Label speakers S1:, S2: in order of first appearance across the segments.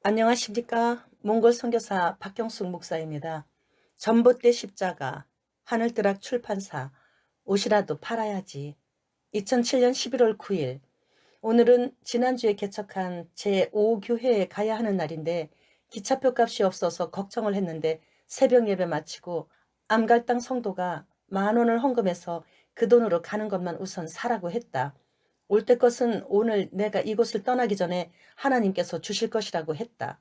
S1: 안녕하십니까. 몽골 선교사 박경숙 목사입니다. 전봇대 십자가, 하늘뜨락 출판사, 옷이라도 팔아야지. 2007년 11월 9일. 오늘은 지난주에 개척한 제5교회에 가야 하는 날인데 기차표 값이 없어서 걱정을 했는데 새벽 예배 마치고 암갈당 성도가 10,000원을 헌금해서 그 돈으로 가는 것만 우선 사라고 했다. 올 때 것은 오늘 내가 이곳을 떠나기 전에 하나님께서 주실 것이라고 했다.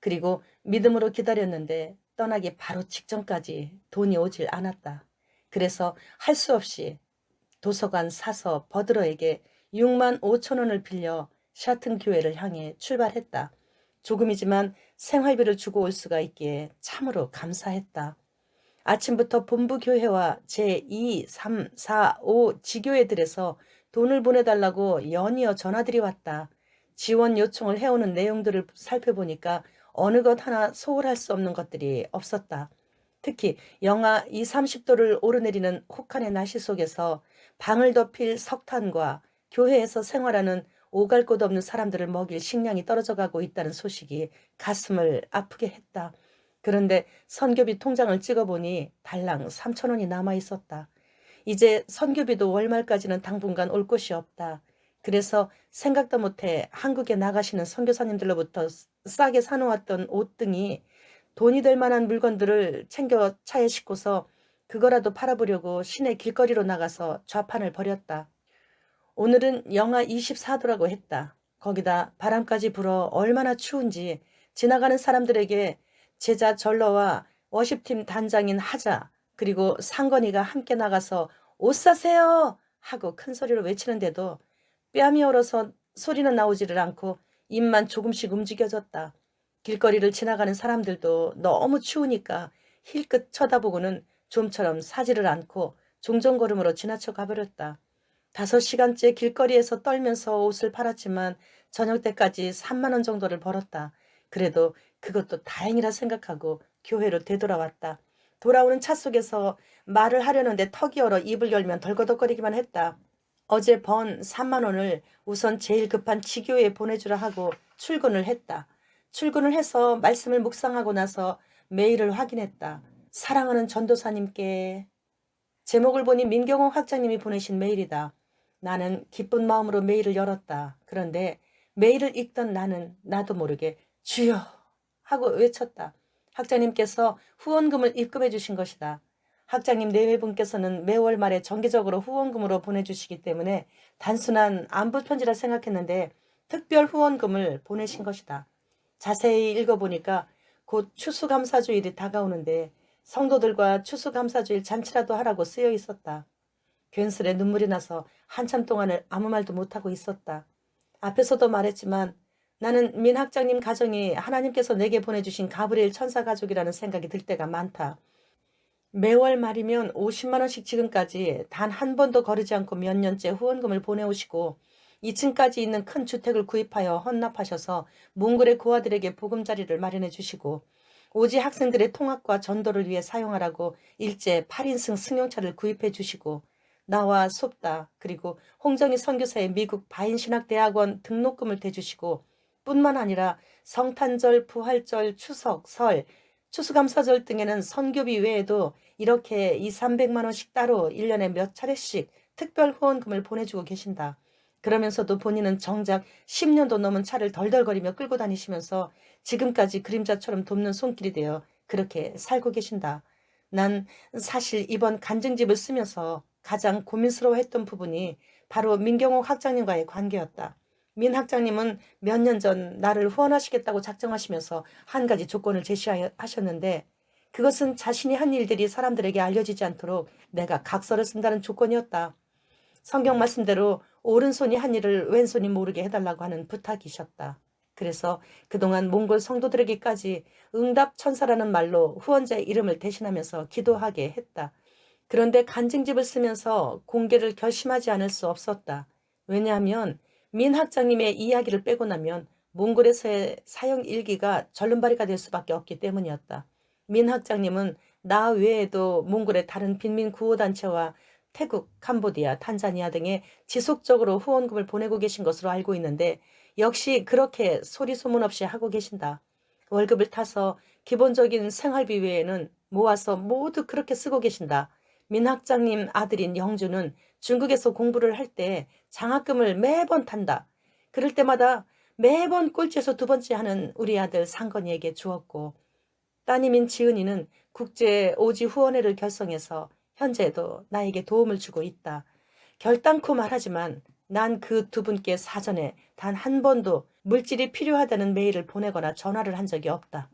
S1: 그리고 믿음으로 기다렸는데 떠나기 바로 직전까지 돈이 오질 않았다. 그래서 할 수 없이 도서관 사서 버드러에게 65,000원을 빌려 샤튼 교회를 향해 출발했다. 조금이지만 생활비를 주고 올 수가 있기에 참으로 감사했다. 아침부터 본부교회와 제2, 3, 4, 5 지교회들에서 돈을 보내달라고 연이어 전화들이 왔다. 지원 요청을 해오는 내용들을 살펴보니까 어느 것 하나 소홀할 수 없는 것들이 없었다. 특히 영하 2, 30도를 오르내리는 혹한의 날씨 속에서 방을 덮일 석탄과 교회에서 생활하는 오갈 곳 없는 사람들을 먹일 식량이 떨어져 가고 있다는 소식이 가슴을 아프게 했다. 그런데 선교비 통장을 찍어보니 달랑 3,000원이 남아 있었다. 이제 선교비도 월말까지는 당분간 올 곳이 없다. 그래서 생각도 못해 한국에 나가시는 선교사님들로부터 싸게 사놓았던 옷 등이 돈이 될 만한 물건들을 챙겨 차에 싣고서 그거라도 팔아보려고 시내 길거리로 나가서 좌판을 벌였다. 오늘은 영하 24도라고 했다. 거기다 바람까지 불어 얼마나 추운지 지나가는 사람들에게 제자 절러와 워십팀 단장인 하자 그리고 상건이가 함께 나가서 옷 사세요 하고 큰 소리로 외치는데도 뺨이 얼어서 소리는 나오지를 않고 입만 조금씩 움직여졌다. 길거리를 지나가는 사람들도 너무 추우니까 힐끗 쳐다보고는 좀처럼 사지를 않고 종종걸음으로 지나쳐 가버렸다. 5시간째 길거리에서 떨면서 옷을 팔았지만 저녁 때까지 3만 원 정도를 벌었다. 그래도 그것도 다행이라 생각하고 교회로 되돌아왔다. 돌아오는 차 속에서 말을 하려는데 턱이 얼어 입을 열면 덜거덕거리기만 했다. 어제 번 3만 원을 우선 제일 급한 지교에 보내주라 하고 출근을 했다. 출근을 해서 말씀을 묵상하고 나서 메일을 확인했다. 사랑하는 전도사님께 제목을 보니 민경호 학장님이 보내신 메일이다. 나는 기쁜 마음으로 메일을 열었다. 그런데 메일을 읽던 나는 나도 모르게 주여 하고 외쳤다. 학장님께서 후원금을 입금해 주신 것이다. 학장님 내외분께서는 매월 말에 정기적으로 후원금으로 보내주시기 때문에 단순한 안부 편지라 생각했는데 특별 후원금을 보내신 것이다. 자세히 읽어보니까 곧 추수감사주일이 다가오는데 성도들과 추수감사주일 잔치라도 하라고 쓰여 있었다. 괜스레 눈물이 나서 한참 동안을 아무 말도 못하고 있었다. 앞에서도 말했지만 나는 민 학장님 가정이 하나님께서 내게 보내주신 가브리엘 천사 가족이라는 생각이 들 때가 많다. 매월 말이면 50만 원씩 지금까지 단 한 번도 거르지 않고 몇 년째 후원금을 보내오시고 2층까지 있는 큰 주택을 구입하여 헌납하셔서 몽골의 고아들에게 보금자리를 마련해 주시고 오지 학생들의 통학과 전도를 위해 사용하라고 일제 8인승 승용차를 구입해 주시고 나와 솝다 그리고 홍정희 선교사의 미국 바인신학대학원 등록금을 대주시고 뿐만 아니라 성탄절, 부활절, 추석, 설, 추수감사절 등에는 선교비 외에도 이렇게 2, 300만 원씩 따로 1년에 몇 차례씩 특별 후원금을 보내주고 계신다. 그러면서도 본인은 정작 10년도 넘은 차를 덜덜거리며 끌고 다니시면서 지금까지 그림자처럼 돕는 손길이 되어 그렇게 살고 계신다. 난 사실 이번 간증집을 쓰면서 가장 고민스러워했던 부분이 바로 민경옥 학장님과의 관계였다. 민 학장님은 몇 년 전 나를 후원하시겠다고 작정하시면서 한 가지 조건을 제시하셨는데 그것은 자신이 한 일들이 사람들에게 알려지지 않도록 내가 각서를 쓴다는 조건이었다. 성경 말씀대로 오른손이 한 일을 왼손이 모르게 해달라고 하는 부탁이셨다. 그래서 그동안 몽골 성도들에게까지 응답 천사라는 말로 후원자의 이름을 대신하면서 기도하게 했다. 그런데 간증집을 쓰면서 공개를 결심하지 않을 수 없었다. 왜냐하면 민 학장님의 이야기를 빼고 나면 몽골에서의 사형 일기가 절름발이가 될 수밖에 없기 때문이었다. 민 학장님은 나 외에도 몽골의 다른 빈민 구호단체와 태국, 캄보디아, 탄자니아 등에 지속적으로 후원금을 보내고 계신 것으로 알고 있는데 역시 그렇게 소리 소문 없이 하고 계신다. 월급을 타서 기본적인 생활비 외에는 모아서 모두 그렇게 쓰고 계신다. 민 학장님 아들인 영주는 중국에서 공부를 할 때 장학금을 매번 탄다. 그럴 때마다 매번 꼴찌에서 두 번째 하는 우리 아들 상건이에게 주었고, 따님인 지은이는 국제 오지 후원회를 결성해서 현재도 나에게 도움을 주고 있다. 결단코 말하지만 난 그 두 분께 사전에 단 한 번도 물질이 필요하다는 메일을 보내거나 전화를 한 적이 없다.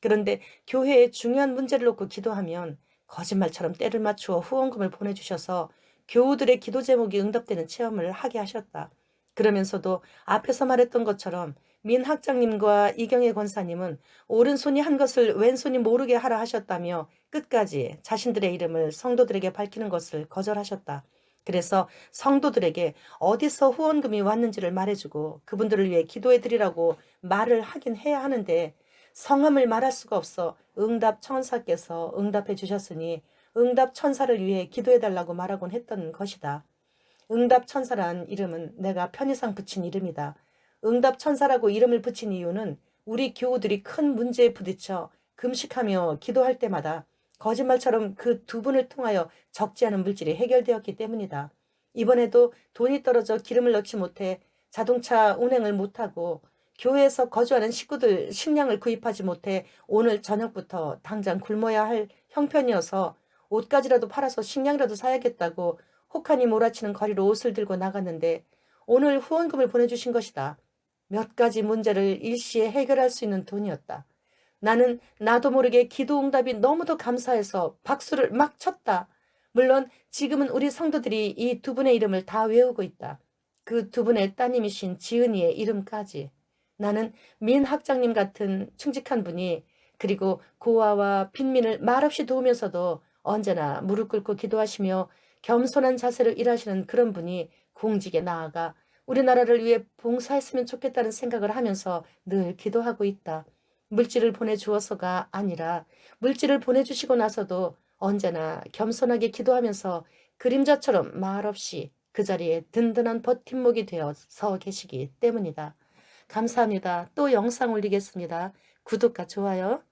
S1: 그런데 교회에 중요한 문제를 놓고 기도하면 거짓말처럼 때를 맞추어 후원금을 보내주셔서 교우들의 기도 제목이 응답되는 체험을 하게 하셨다. 그러면서도 앞에서 말했던 것처럼 민 학장님과 이경혜 권사님은 오른손이 한 것을 왼손이 모르게 하라 하셨다며 끝까지 자신들의 이름을 성도들에게 밝히는 것을 거절하셨다. 그래서 성도들에게 어디서 후원금이 왔는지를 말해주고 그분들을 위해 기도해드리라고 말을 하긴 해야 하는데, 성함을 말할 수가 없어 응답 천사께서 응답해 주셨으니 응답 천사를 위해 기도해달라고 말하곤 했던 것이다. 응답 천사란 이름은 내가 편의상 붙인 이름이다. 응답 천사라고 이름을 붙인 이유는 우리 교우들이 큰 문제에 부딪혀 금식하며 기도할 때마다 거짓말처럼 그 두 분을 통하여 적지 않은 물질이 해결되었기 때문이다. 이번에도 돈이 떨어져 기름을 넣지 못해 자동차 운행을 못하고 교회에서 거주하는 식구들 식량을 구입하지 못해 오늘 저녁부터 당장 굶어야 할 형편이어서 옷가지라도 팔아서 식량이라도 사야겠다고 혹하니 몰아치는 거리로 옷을 들고 나갔는데 오늘 후원금을 보내주신 것이다. 몇 가지 문제를 일시에 해결할 수 있는 돈이었다. 나는 나도 모르게 기도 응답이 너무도 감사해서 박수를 막 쳤다. 물론 지금은 우리 성도들이 이 두 분의 이름을 다 외우고 있다. 그 두 분의 따님이신 지은이의 이름까지. 나는 민 학장님 같은 충직한 분이, 그리고 고아와 빈민을 말없이 도우면서도 언제나 무릎 꿇고 기도하시며 겸손한 자세로 일하시는 그런 분이 공직에 나아가 우리나라를 위해 봉사했으면 좋겠다는 생각을 하면서 늘 기도하고 있다. 물질을 보내주어서가 아니라 물질을 보내주시고 나서도 언제나 겸손하게 기도하면서 그림자처럼 말없이 그 자리에 든든한 버팀목이 되어 서 계시기 때문이다. 감사합니다. 또 영상 올리겠습니다. 구독과 좋아요